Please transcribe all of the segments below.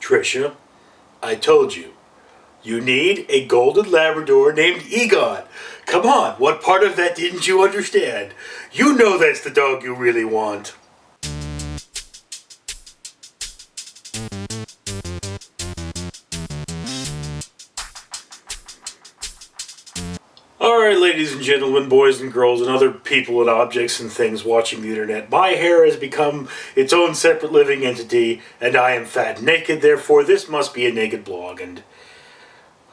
Trisha, I told you. You need a golden Labrador named Egon. Come on, what part of that didn't you understand? You know that's the dog you really want. Alright, ladies and gentlemen, boys and girls, and other people and objects and things watching the internet, my hair has become its own separate living entity, and I am fat and naked, therefore this must be a naked blog. And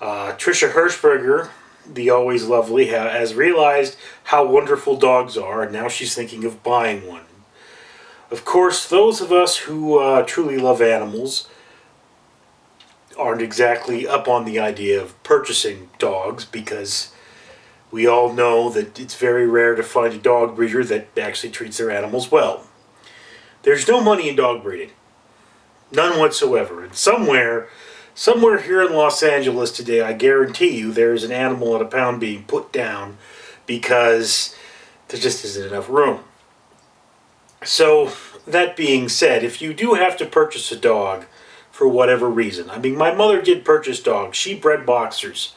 Trisha Hershberger, the always lovely, has realized how wonderful dogs are, and now she's thinking of buying one. Of course, those of us who truly love animals aren't exactly up on the idea of purchasing dogs, because we all know that it's very rare to find a dog breeder that actually treats their animals well. There's no money in dog breeding. None whatsoever. And somewhere here in Los Angeles today, I guarantee you there's an animal at a pound being put down because there just isn't enough room. So, that being said, if you do have to purchase a dog for whatever reason, I mean, my mother did purchase dogs. She bred boxers.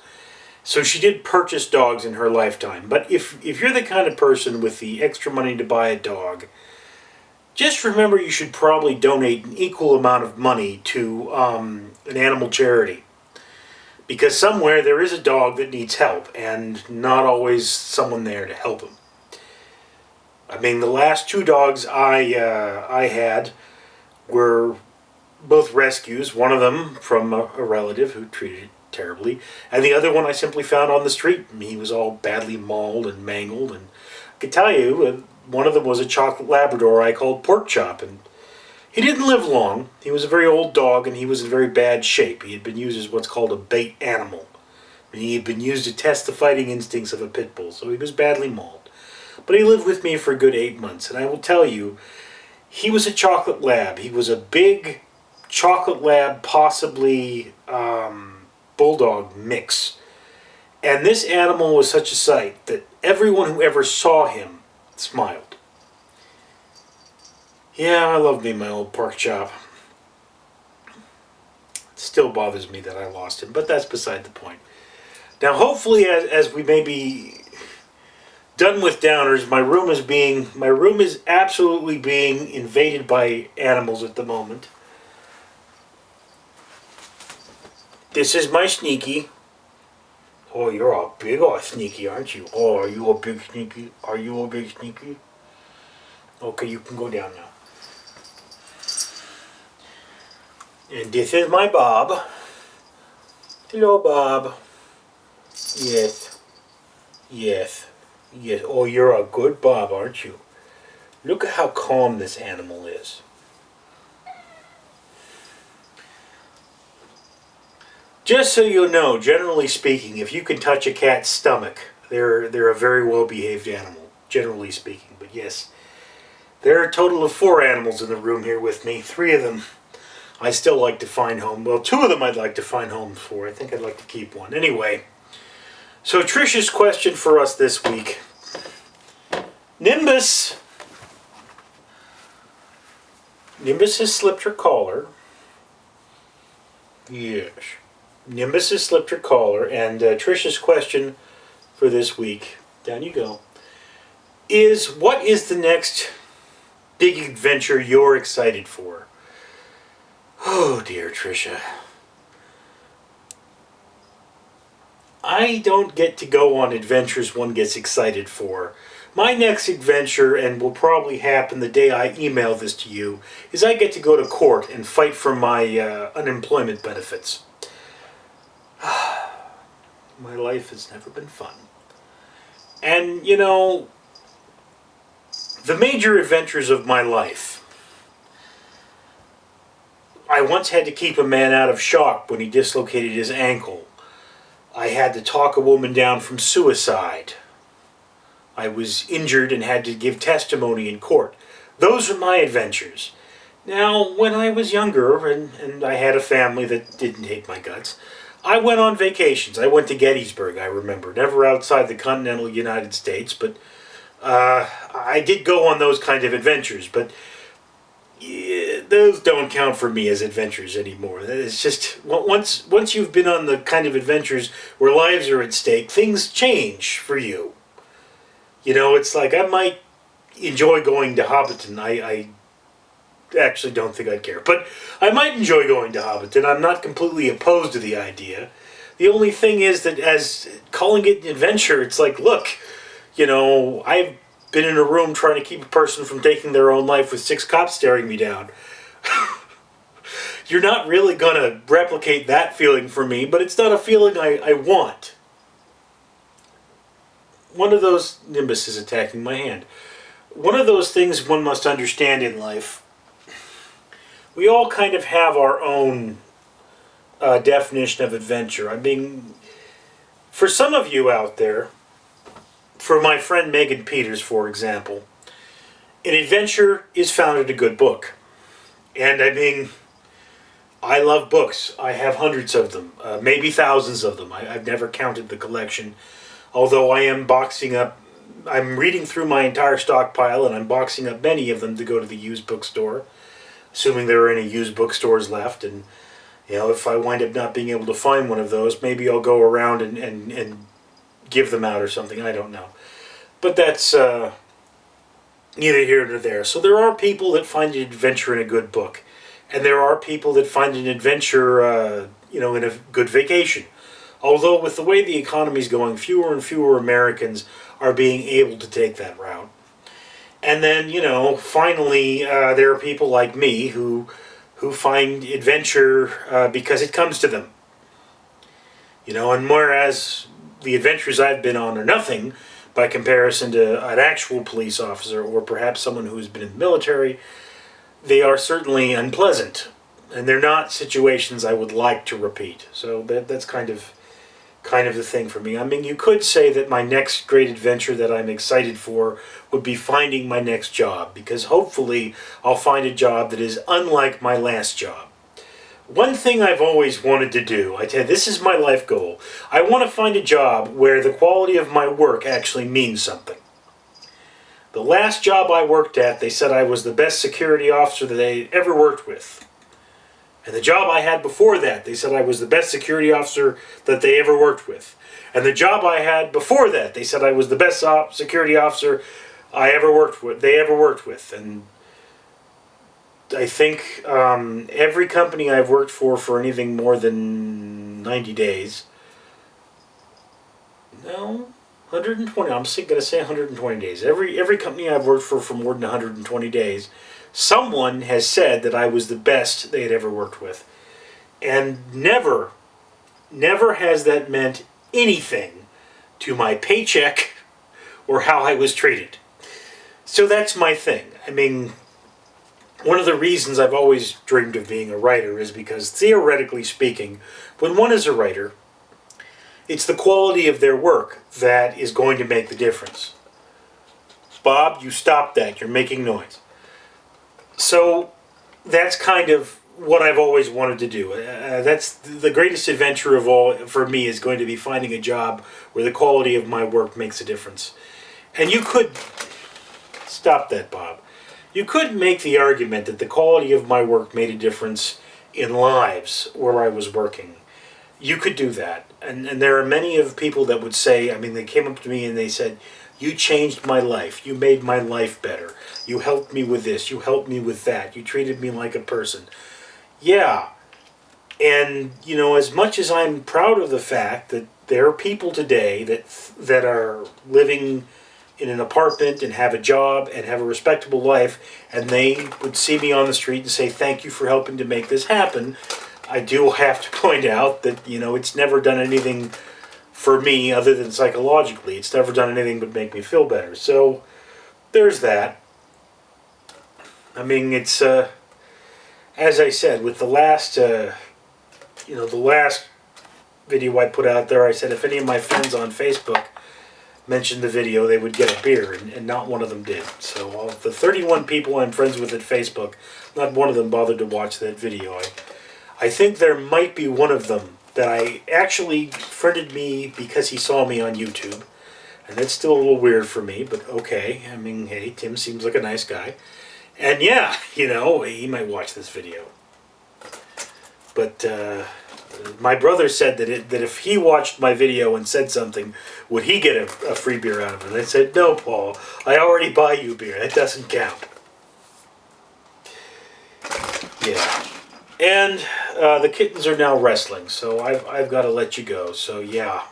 So she did purchase dogs in her lifetime. But if you're the kind of person with the extra money to buy a dog, just remember you should probably donate an equal amount of money to an animal charity. Because somewhere there is a dog that needs help, and not always someone there to help him. I mean, the last two dogs I had were both rescues. One of them from a relative who treated it terribly, and the other one I simply found on the street. He was all badly mauled and mangled, and I can tell you, one of them was a chocolate Labrador I called Porkchop, and he didn't live long. He was a very old dog, and he was in very bad shape. He had been used as what's called a bait animal, and he had been used to test the fighting instincts of a pit bull, so he was badly mauled. But he lived with me for a good 8 months, and I will tell you, he was a chocolate lab. He was a big chocolate lab, possibly bulldog mix. And this animal was such a sight that everyone who ever saw him smiled. Yeah, I love me my old Porkchop. It still bothers me that I lost him, but that's beside the point. Now, hopefully, as we may be done with downers, my room is absolutely being invaded by animals at the moment. This is my Sneaky. Oh, you're a big old Sneaky, aren't you? Oh, are you a big Sneaky? Are you a big Sneaky? Okay, you can go down now. And this is my Bob. Hello, Bob. Yes. Yes. Yes. Oh, you're a good Bob, aren't you? Look at how calm this animal is. Just so you know, generally speaking, if you can touch a cat's stomach, they're a very well-behaved animal, generally speaking. But yes, there are a total of 4 animals in the room here with me. 3 of them I still like to find home. Well, 2 of them I'd like to find homes for. I think I'd like to keep one. Anyway, so Trisha's question for us this week. Nimbus. Nimbus has slipped her collar. Yes. Nimbus has slipped her collar, and Trisha's question for this week, down you go, is what is the next big adventure you're excited for? Oh dear, Trisha. I don't get to go on adventures one gets excited for. My next adventure, and will probably happen the day I email this to you, is I get to go to court and fight for my unemployment benefits. My life has never been fun. And, you know, the major adventures of my life. I once had to keep a man out of shock when he dislocated his ankle. I had to talk a woman down from suicide. I was injured and had to give testimony in court. Those are my adventures. Now, when I was younger and I had a family that didn't hate my guts, I went on vacations. I went to Gettysburg, I remember. Never outside the continental United States, but I did go on those kind of adventures. But those don't count for me as adventures anymore. It's just once you've been on the kind of adventures where lives are at stake, things change for you. You know, it's like I might enjoy going to Hobbiton. I actually don't think I'd care, but I might enjoy going to Hobbiton. I'm not completely opposed to the idea. The only thing is that as calling it an adventure, it's like, look, you know, I've been in a room trying to keep a person from taking their own life with 6 cops staring me down. You're not really going to replicate that feeling for me, but it's not a feeling I want. One of those... Nimbus is attacking my hand. One of those things one must understand in life, we all kind of have our own definition of adventure. I mean, for some of you out there, for my friend Megan Peters, for example, an adventure is found in a good book. And I mean, I love books. I have hundreds of them, maybe thousands of them. I've never counted the collection, although I am boxing up. I'm reading through my entire stockpile, and I'm boxing up many of them to go to the used bookstore, assuming there are any used bookstores left. And you know, if I wind up not being able to find one of those, maybe I'll go around and give them out or something. I don't know. But that's neither here nor there. So there are people that find an adventure in a good book. And there are people that find an adventure, you know, in a good vacation. Although with the way the economy's going, fewer and fewer Americans are being able to take that route. And then, you know, finally, there are people like me who find adventure because it comes to them. You know, and whereas the adventures I've been on are nothing by comparison to an actual police officer or perhaps someone who's been in the military, they are certainly unpleasant. And they're not situations I would like to repeat. So that's kind of the thing for me. I mean, you could say that my next great adventure that I'm excited for would be finding my next job, because hopefully I'll find a job that is unlike my last job. One thing I've always wanted to do, I tell you, this is my life goal. I want to find a job where the quality of my work actually means something. The last job I worked at, they said I was the best security officer that they ever worked with. And the job I had before that, they said I was the best security officer that they ever worked with. And the job I had before that, they said I was the best security officer they ever worked with. And I think every company I've worked for anything more than 90 days, no, 120, I'm going to say 120 days. Every company I've worked for more than 120 days, someone has said that I was the best they had ever worked with. And never has that meant anything to my paycheck or how I was treated. So that's my thing. I mean, one of the reasons I've always dreamed of being a writer is because, theoretically speaking, when one is a writer, it's the quality of their work that is going to make the difference. Bob, you stop that. You're making noise. So that's kind of what I've always wanted to do. That's the greatest adventure of all for me, is going to be finding a job where the quality of my work makes a difference. And you could... Stop that, Bob. You could make the argument that the quality of my work made a difference in lives where I was working. You could do that. And there are many of people that would say, I mean, they came up to me and they said, you changed my life. You made my life better. You helped me with this. You helped me with that. You treated me like a person. Yeah. And, you know, as much as I'm proud of the fact that there are people today that are living in an apartment and have a job and have a respectable life, and they would see me on the street and say, thank you for helping to make this happen, I do have to point out that, you know, it's never done anything for me other than psychologically. It's never done anything but make me feel better. So there's that. I mean, it's, as I said, with the last, the last video I put out there, I said if any of my friends on Facebook mentioned the video, they would get a beer, and not one of them did. So of the 31 people I'm friends with at Facebook, not one of them bothered to watch that video. I think there might be one of them that I actually friended me because he saw me on YouTube, and that's still a little weird for me, but okay. I mean, hey, Tim seems like a nice guy. And yeah, you know, he might watch this video. But my brother said that if he watched my video and said something, would he get a free beer out of it? And I said, no, Paul, I already buy you beer. That doesn't count. Yeah. And the kittens are now wrestling, so I've got to let you go. So yeah.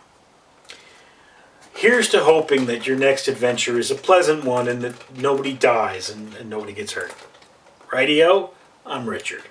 Here's to hoping that your next adventure is a pleasant one and that nobody dies and nobody gets hurt. Rightio? I'm Richard.